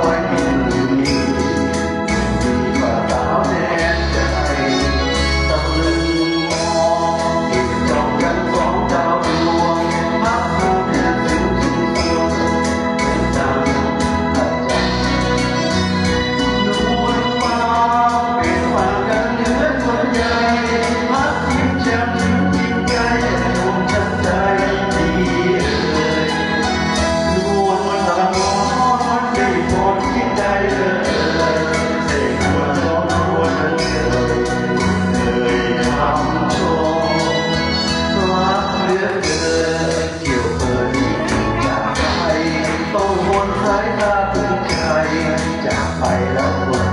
ว้ที่นี่มีว่าสาวแดนใจตะลึงมองอีกจ้องกันสองดาวดวงพักภูมิแห่งสิ่งที่สวงเป็นดังอาจารย์นวลฟ้าเป็นฝันกันเหนือส่วนใหญ่พักทิพย์แจ่มถึงยิ่งใหญ่ดวงฉันใจดีเลยนวลตะมอนไม่พอคิดใดเลยเสกหัวร้องหัวนั้นเคยคำชมรักเหลือเกินเกี่ยวเปิดจากไปต้องวนสายตาถึงใจจากไปแล้ว